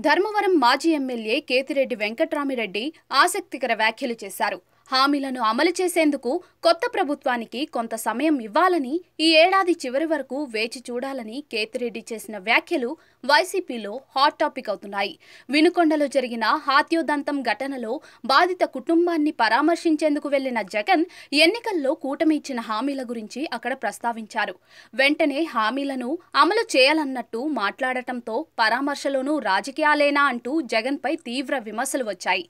ధర్మవరం మాజీ ఎమ్మెల్యే కేతిరెడ్డి వెంకట్రామిరెడ్డి ఆసక్తికర వ్యాఖ్యలు చేశారు. హామీలను అమలు చేసేందుకు కొత్త ప్రభుత్వానికి కొంత సమయం ఇవ్వాలని, ఈ ఏడాది చివరి వరకు వేచి చూడాలని కేతిరెడ్డి చేసిన వ్యాఖ్యలు వైసీపీలో హాట్ టాపిక్ అవుతున్నాయి. వినుకొండలో జరిగిన హాత్యోదంతం ఘటనలో బాధిత కుటుంబాన్ని పరామర్శించేందుకు వెళ్లిన జగన్ ఎన్నికల్లో కూటమి ఇచ్చిన హామీల గురించి అక్కడ ప్రస్తావించారు. వెంటనే హామీలను అమలు చేయాలన్నట్టు మాట్లాడటంతో పరామర్శలోనూ రాజకీయాలేనా అంటూ జగన్ పై తీవ్ర విమర్శలు వచ్చాయి.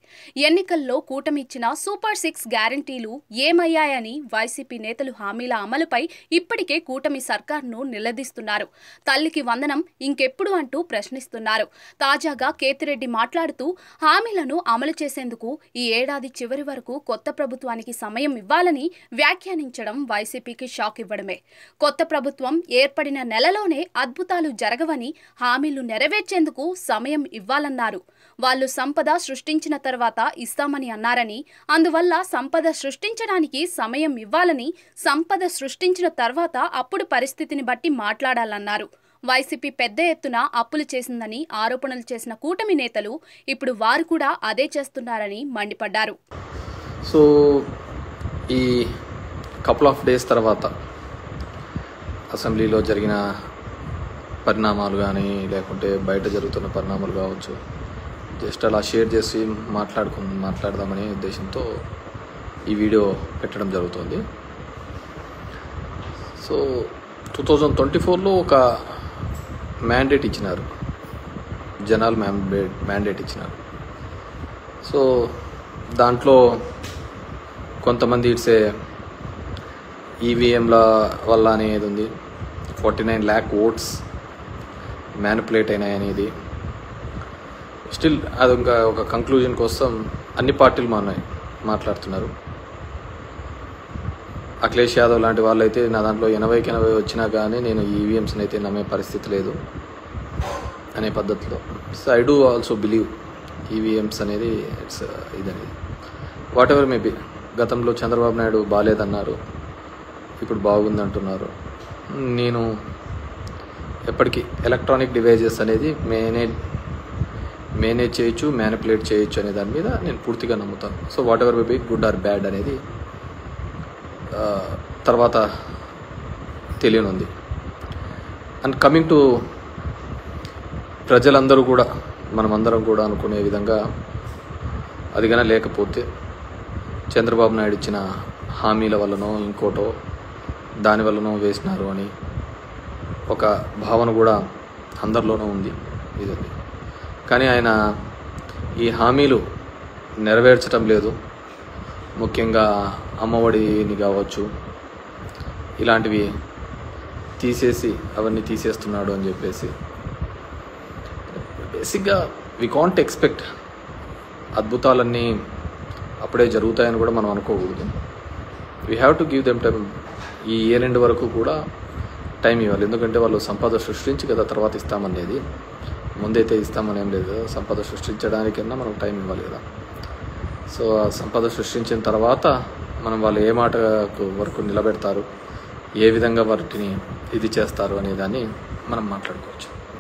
ఎన్నికల్లో కూటమి ఇచ్చిన సూపర్ 6 గ్యారంటీలు ఏమయ్యాయని వైసీపీ నేతలు హామీల అమలుపై ఇప్పటికే కూటమి సర్కార్ను నిలదీస్తున్నారు. తల్లికి వందనం ఇంకెప్పుడు అంటూ ప్రశ్నిస్తున్నారు. తాజాగా కేతిరెడ్డి మాట్లాడుతూ హామీలను అమలు చేసేందుకు ఈ ఏడాది చివరి వరకు కొత్త ప్రభుత్వానికి సమయం ఇవ్వాలని వ్యాఖ్యానించడం వైసీపీకి షాక్ ఇవ్వడమే. కొత్త ప్రభుత్వం ఏర్పడిన నెలలోనే అద్భుతాలు జరగవని, హామీలు నెరవేర్చేందుకు సమయం ఇవ్వాలన్నారు. వాళ్లు సంపద సృష్టించిన తర్వాత ఇస్తామని అన్నారని, అందువల్ల సంపద సృష్టించడానికి సమయం ఇవ్వాలని, సంపద సృష్టించిన తర్వాత అప్పుడు పరిస్థితిని బట్టి మాట్లాడాలన్నారు. వైసీపీ పెద్ద ఎత్తున అప్పులు చేసిందని ఆరోపణలు చేసిన కూటమి నేతలు ఇప్పుడు వారు కూడా అదే చేస్తున్నారని మండిపడ్డారు. సో ఈ కపుల్ ఆఫ్ డేస్ తర్వాత అసెంబ్లీలో జరిగిన పరిణామాలు కానీ, లేకుంటే బయట జరుగుతున్న పరిణామాలు కావచ్చు, జస్ట్ అలా షేర్ చేసి మాట్లాడదామనే ఉద్దేశంతో ఈ వీడియో పెట్టడం జరుగుతుంది. సో 2024లో ఒక మ్యాండేట్ ఇచ్చినారు, జనాలు మ్యాండేట్ ఇచ్చినారు. సో దాంట్లో కొంతమంది ఇట్సే ఈవీఎంల వల్ల అనేది ఉంది, 49 lakh ఓట్స్ మ్యానిపులేట్ అయినాయి అనేది. స్టిల్ అది ఇంకా ఒక కంక్లూజన్ కోసం అన్ని పార్టీలు మాట్లాడుతున్నారు. అఖిలేష్ యాదవ్ లాంటి వాళ్ళు అయితే నా దాంట్లో 80కి 80 వచ్చినా కానీ నేను ఈవీఎంస్ని అయితే నమ్మే పరిస్థితి లేదు అనే పద్ధతిలో. So I do also believe EVMs అనేది ఇట్స్ ఇదనేది వాట్ ఎవర్ మేబీ. గతంలో చంద్రబాబు నాయుడు బాగాలేదన్నారు, ఇప్పుడు బాగుందంటున్నారు. నేను ఎప్పటికీ ఎలక్ట్రానిక్ డివైజెస్ అనేది మేనేజ్ చేయొచ్చు, మ్యానిపులేట్ చేయొచ్చు అనే దాని మీద నేను పూర్తిగా నమ్ముతాను. So what ever maybe, good or bad అనేది తర్వాత తెలియనుంది. అండ్ కమింగ్ టు ప్రజలందరూ కూడా, మనమందరం కూడా అనుకునే విధంగా అది కానీ లేకపోతే చంద్రబాబు నాయుడు ఇచ్చిన హామీల వల్లనో ఇంకోటో దానివల్లనో వేసినారు అని ఒక భావన కూడా అందరిలోనూ ఉంది. ఇది కానీ ఆయన ఈ హామీలు నెరవేర్చడం లేదు. ముఖ్యంగా అమ్మఒడిని కావచ్చు, ఇలాంటివి అవన్నీ తీసేస్తున్నాడు అని చెప్పేసి బేసిక్గా వి కాంట్ ఎక్స్పెక్ట్ అద్భుతాలన్నీ అప్పుడే జరుగుతాయని కూడా మనం అనుకోకూడదు. We have to give them time. ఈ ఇయర్ ఎండ్ వరకు కూడా టైం ఇవ్వాలి. ఎందుకంటే వాళ్ళు సంపద సృష్టించి కదా తర్వాత ఇస్తామనేది, ముందైతే ఇస్తామని ఏం లేదు కదా. సంపద సృష్టించడానికన్నా మనం టైం ఇవ్వాలి కదా. సో ఆ సంపద సృష్టించిన తర్వాత మనం వాళ్ళు ఏ మాట వరకు నిలబెడతారు, ఏ విధంగా వాటిని ఇది చేస్తారు అనే దాన్ని మనం మాట్లాడుకోవచ్చు.